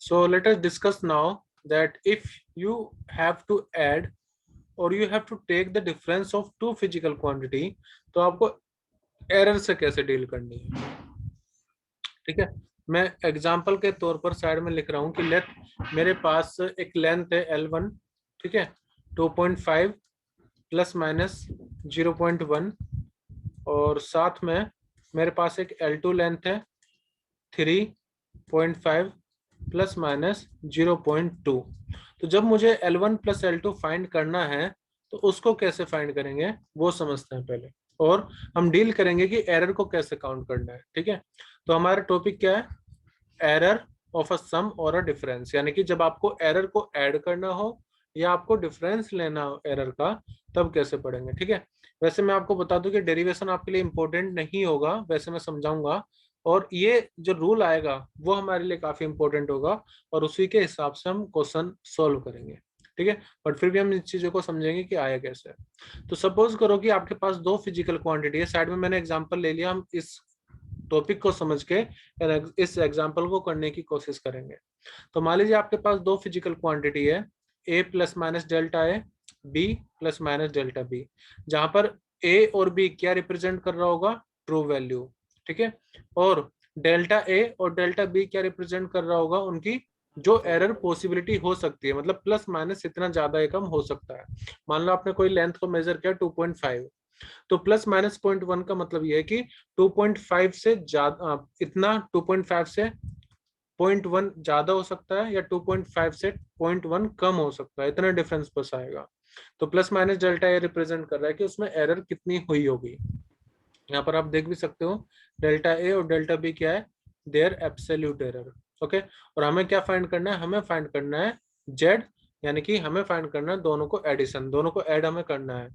So let us discuss now that if you have to add or you have to take the difference of two physical quantity, तो आपको error से कैसे deal करनी है। ठीक है, मैं एग्जांपल के तौर पर साइड में लिख रहा हूँ कि लेट मेरे पास एक लेंथ है L1, ठीक है, 2.5 प्लस माइनस 0.1 और साथ में मेरे पास एक L2 लेंथ है 3.5 प्लस माइनस 0.2। तो जब मुझे L1 प्लस L2 फाइंड करना है तो उसको कैसे फाइंड करेंगे वो समझते हैं पहले, और हम डील करेंगे कि एरर को कैसे काउंट करना है। ठीक है, तो हमारा टॉपिक क्या है, एरर ऑफ अ सम और अ डिफरेंस, यानी कि जब आपको एरर को ऐड करना हो या आपको डिफरेंस लेना हो एरर का, तब कैसे पढ़ेंगे। ठीक है, वैसे मैं आपको बता दूं कि डेरिवेशन आपके लिए इंपॉर्टेंट नहीं होगा, वैसे मैं समझाऊंगा, और ये जो रूल आएगा वो हमारे लिए काफी इंपॉर्टेंट होगा और उसी के हिसाब से हम क्वेश्चन सोल्व करेंगे। ठीक है, बट फिर भी हम इन चीजों को समझेंगे कि आया कैसे। तो सपोज करो कि आपके पास दो फिजिकल क्वांटिटी है, साइड में मैंने एग्जांपल ले लिया, हम इस टॉपिक को समझ के इस एग्जांपल को करने की कोशिश करेंगे। तो मान लीजिए आपके पास दो फिजिकल क्वांटिटी है, a plus minus delta A, b plus minus delta B, जहां पर a और b क्या रिप्रेजेंट कर रहा होगा, ट्रू वैल्यू। ठीक है, और डेल्टा a और डेल्टा b क्या रिप्रेजेंट कर रहा होगा, उनकी जो एरर पॉसिबिलिटी हो सकती है, मतलब प्लस माइनस इतना ज्यादा या कम हो सकता है। मान लो आपने कोई लेंथ को मेजर किया 2.5, तो प्लस माइनस 0.1 का मतलब ये है कि 2.5 से ज्यादा, इतना 2.5 से 0.1 ज्यादा हो सकता है या 2.5 से 0.1 कम हो सकता है, इतना डिफरेंस बस आएगा। तो plus minus delta A represent कर रहा है कि उसमें एरर कितनी हुई होगी। यहाँ पर आप देख भी सकते हो डेल्टा ए और डेल्टा बी क्या है, देयर एब्सोल्यूट एरर। ओके, और हमें क्या फाइंड करना है, हमें फाइंड करना है जेड, यानी कि हमें फाइंड करना है दोनों को एडिशन, दोनों को ऐड हमें करना है।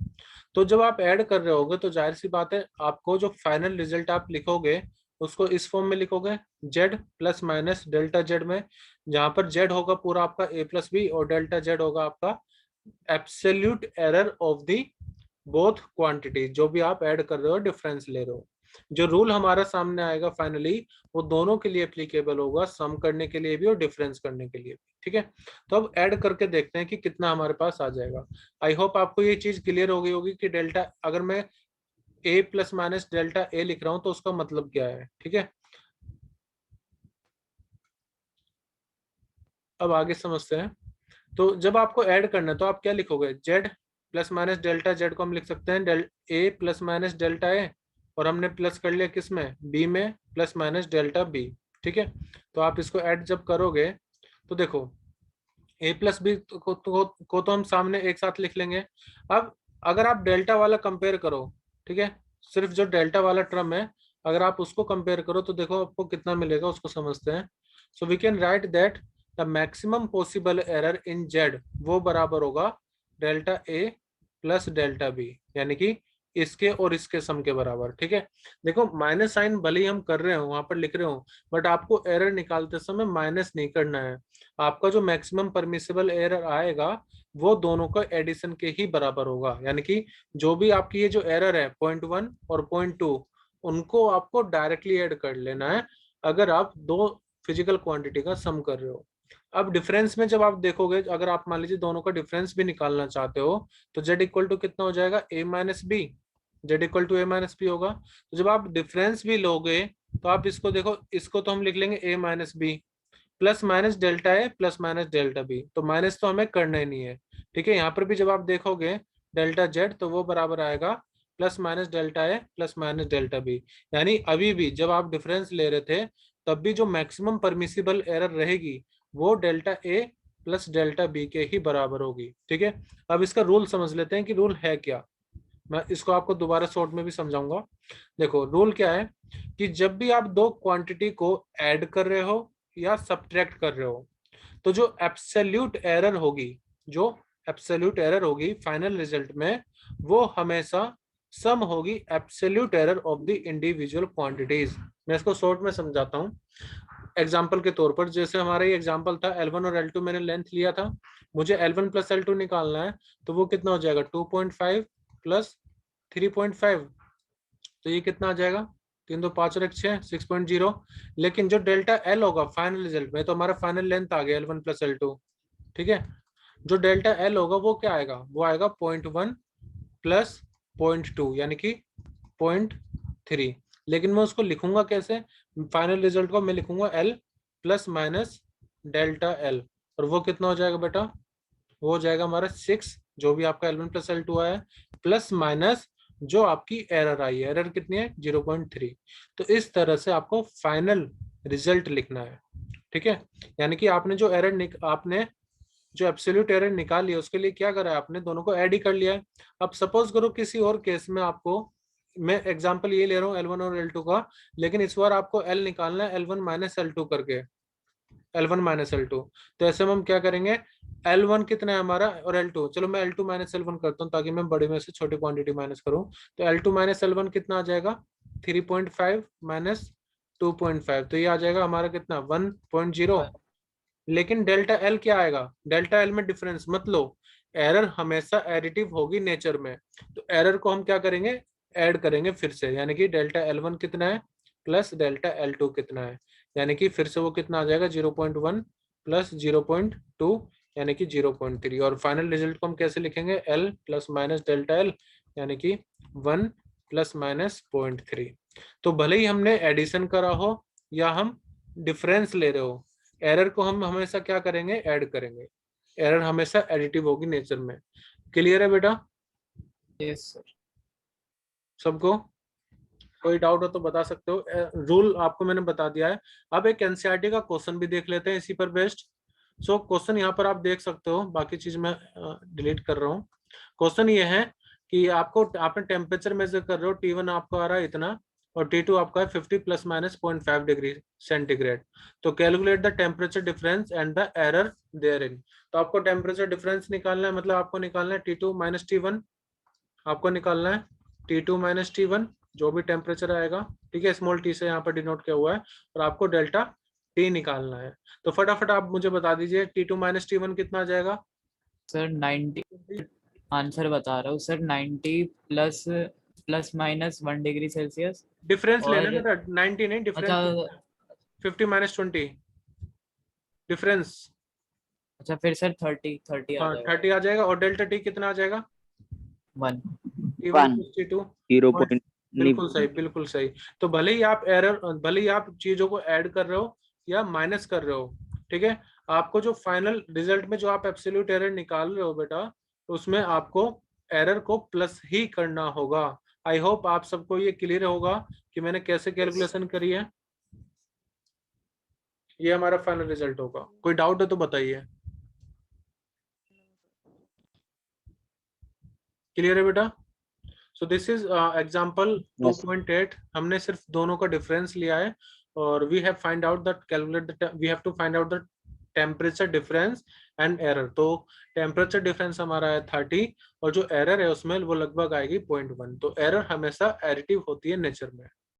तो जब आप ऐड कर रहे होगे तो जाहिर सी बात है आपको जो फाइनल रिजल्ट आप लिखोगे उसको इस फॉर्म में लिखोगे, Z plus minus delta Z में, जहां पर जेड होगा पूरा आपका ए प्लस बी और डेल्टा जेड होगा आपका absolute error of the both quantity, जो भी आप ऐड कर रहे हो डिफरेंस ले रहे हो। जो रूल हमारा सामने आएगा फाइनली वो दोनों के लिए एप्लीकेबल होगा, सम करने के लिए भी और डिफरेंस करने के लिए भी। ठीक है, तो अब ऐड करके देखते हैं कि कितना हमारे पास आ जाएगा। आई होप आपको ये चीज क्लियर हो गई होगी कि डेल्टा, अगर मैं ए प्लस माइनस डेल्टा ए लिख रहा हूं तो उसका मतलब क्या है। ठीक है, अब आगे समझते हैं। तो जब आपको ऐड करना है तो आप क्या लिखोगे, Z plus minus delta Z को हम लिख सकते हैं ए प्लस माइनस डेल्टा ए, और हमने प्लस कर लिया किस में, बी में, प्लस माइनस डेल्टा बी। ठीक है, तो आप इसको ऐड जब करोगे तो देखो ए प्लस बी को तो हम सामने एक साथ लिख लेंगे। अब अगर आप डेल्टा वाला कंपेयर करो, ठीक है, सिर्फ जो डेल्टा वाला टर्म है अगर आप उसको कंपेयर करो तो देखो आपको कितना मिलेगा, उसको समझते हैं। So we can write that the maximum possible error in Z वो बराबर होगा delta A plus delta B, यानी कि इसके और इसके सम के बराबर। ठीक है, देखो माइनस साइन भले ही हम कर रहे हो वहां पर लिख रहे हो, बट आपको एरर निकालते समय माइनस नहीं करना है। आपका जो मैक्सिमम परमिसिबल एरर आएगा वो दोनों का एडिशन के ही बराबर होगा, यानी कि जो भी आपकी ये जो एरर है 0.1 और 0.2 उनको आपको डायरेक्टली ऐड कर लेना है अगर आप दो फिजिकल क्वांटिटी का सम कर रहे हो। अब डिफरेंस में जब आप देखोगे, अगर आप मान लीजिए दोनों का डिफरेंस भी निकालना चाहते हो तो जेड इक्वल टू कितना हो जाएगा, A minus B, Z equal to A minus B होगा। तो जब आप डिफरेंस भी लोगे तो आप इसको देखो, इसको तो हम लिख लेंगे A minus B plus minus delta A plus minus delta B, तो माइनस तो हमें करना ही नहीं है। ठीक है, यहाँ पर भी जब आप देखोगे डेल्टा जेड तो वो बराबर आएगा plus minus delta A plus minus delta B, यानी अभी भी जब आप डिफरेंस ले रहे थे तब भी जो मैक्सिमम परमिसिबल एरर रहेगी वो delta A plus delta B के ही बराबर होगी। ठीक है, अब इसका रूल समझ लेते हैं कि रूल है क्या। मैं इसको आपको दोबारा शॉर्ट में भी समझाऊंगा। देखो रूल क्या है कि जब भी आप दो क्वांटिटी को ऐड कर रहे हो या सब्ट्रैक्ट कर रहे हो तो जो एब्सोल्यूट एरर होगी, जो एब्सोल्यूट एरर होगी फाइनल रिजल्ट में, वो हमेशा सम होगी absolute error of the individual quantities. मैं इसको शॉर्ट में समझाता हूँ एग्जाम्पल के तौर पर। जैसे हमारा ये एग्जाम्पल था L1 और L2 मैंने लेंथ लिया था, मुझे L1 प्लस L2 निकालना है, तो वो कितना हो जाएगा 2.5 प्लस 3.5, तो ये कितना आ जाएगा 3 2 5 और 1 6 6.0। लेकिन जो डेल्टा एल होगा फाइनल रिजल्ट में, तो हमारा फाइनल लेंथ आ गया L1 + L2, ठीक है। जो डेल्टा एल होगा वो क्या आएगा, वो आएगा 0.1 + 0.2 यानी कि 0.3। लेकिन मैं उसको लिखूंगा कैसे, फाइनल रिजल्ट को मैं लिखूंगा L ± डेल्टा एल, और वो कितना हो जाएगा बेटा, वो हो जाएगा हमारा 6, जो भी आपका L1 + L2 आया, प्लस माइनस जो आपकी एरर आई है, एरर कितनी है 0.3। तो इस तरह से आपको फाइनल रिजल्ट लिखना है, ठीक है। यानी कि आपने जो आपने जो एब्सोल्यूट एरर निकाली है उसके लिए क्या करा है, आपने दोनों को ऐड ही कर लिया है। अब सपोज करो किसी और केस में आपको, मैं एग्जांपल ये ले रहा हूँ L1 और L2 का, लेकिन इस बार आपको L निकालना है L1 - L2 करके, L1 - L2। तो ऐसे में हम क्या करेंगे, L1 कितना है हमारा और L2, चलो मैं L2 - L1 करता हूँ ताकि मैं बड़े में से छोटी क्वांटिटी माइनस करूँ। तो L2 - L1 कितना आ जाएगा, 3.5 - 2.5, तो ये आ जाएगा हमारा कितना 1.0। लेकिन डेल्टा एल क्या आएगा, डेल्टा एल में डिफरेंस मत लो, एरर हमेशा एडिटिव होगी नेचर में। तो एरर को हम क्या करेंगे, ऐड करेंगे फिर से, यानी कि डेल्टा L1 कितना है प्लस डेल्टा L2 कितना है, यानी कि फिर से वो कितना आ जाएगा 0.1 + 0.2 यानी कि 0.3। और फाइनल रिजल्ट को हम कैसे लिखेंगे, L ± डेल्टा एल यानी कि 1 ± 0.3। तो भले ही हमने एडिशन करा हो या हम डिफरेंस ले रहे हो, एरर को हम हमेशा क्या करेंगे, ऐड करेंगे। एरर हमेशा एडिटिव होगी नेचर में। क्लियर है बेटा यस सर। सबको? कोई डाउट हो तो बता सकते हो, रूल आपको मैंने बता दिया है। अब एक एनसीईआरटी का क्वेश्चन भी देख लेते हैं इसी पर बेस्ड। सो क्वेश्चन यहाँ पर आप देख सकते हो, बाकी चीज मैं डिलीट कर रहा हूँ। क्वेश्चन ये है कि आपने टेम्परेचर मेजर कर रहे हो, T1 आपका आ रहा है इतना और T2 आपका है 50 ± 0.5 डिग्री सेंटीग्रेड। तो calculate the temperature difference and the error there in. तो आपको टेम्परेचर डिफरेंस निकालना है, मतलब आपको निकालना है T2 - T1, आपको निकालना है T2 - T1 जो भी टेम्परेचर आएगा, ठीक है, स्मॉल टी से यहाँ पर डिनोट किया हुआ है, और आपको डेल्टा टी निकालना है। तो फटाफट आप मुझे बता दीजिए T2 - T1 कितना आ जाएगा सर 90, आंसर बता रहा हूँ सर, 90 ± 1 डिग्री सेल्सियस। डिफरेंस लेना और बेटा, 90 नहीं, अच्छा डिफरेंस 50 - 20 डिफरेंस। अच्छा, फिर सर 30 आ हाँ जाएगा। 30 आ जाएगा, और डेल्टा टी कितना आ जाएगा 1। T1 1 + T2। 0. बिल्कुल सही, बिल्कुल सही। तो भले ही आप चीजों को ऐड कर रहे हो या माइनस कर रहे हो, ठीक है, आपको जो फाइनल रिजल्ट में जो आप एब्सोल्यूट एरर निकाल रहे हो बेटा, उसमें आपको एरर को प्लस ही करना होगा। आई होप आप सबको ये क्लियर होगा कि मैंने कैसे कैलकुलेशन करी है। ये हमारा फाइनल रिजल्ट होगा। कोई डाउट है तो बताइए। क्लियर है बेटा? So this is example 2.8। हमने सिर्फ दोनों का डिफरेंस लिया है, और we have to find out the temperature difference and error. तो टेम्परेचर डिफरेंस हमारा है 30, और जो एरर है उसमें वो लगभग आएगी 0.1। तो एरर हमेशा एडिटिव होती है नेचर में।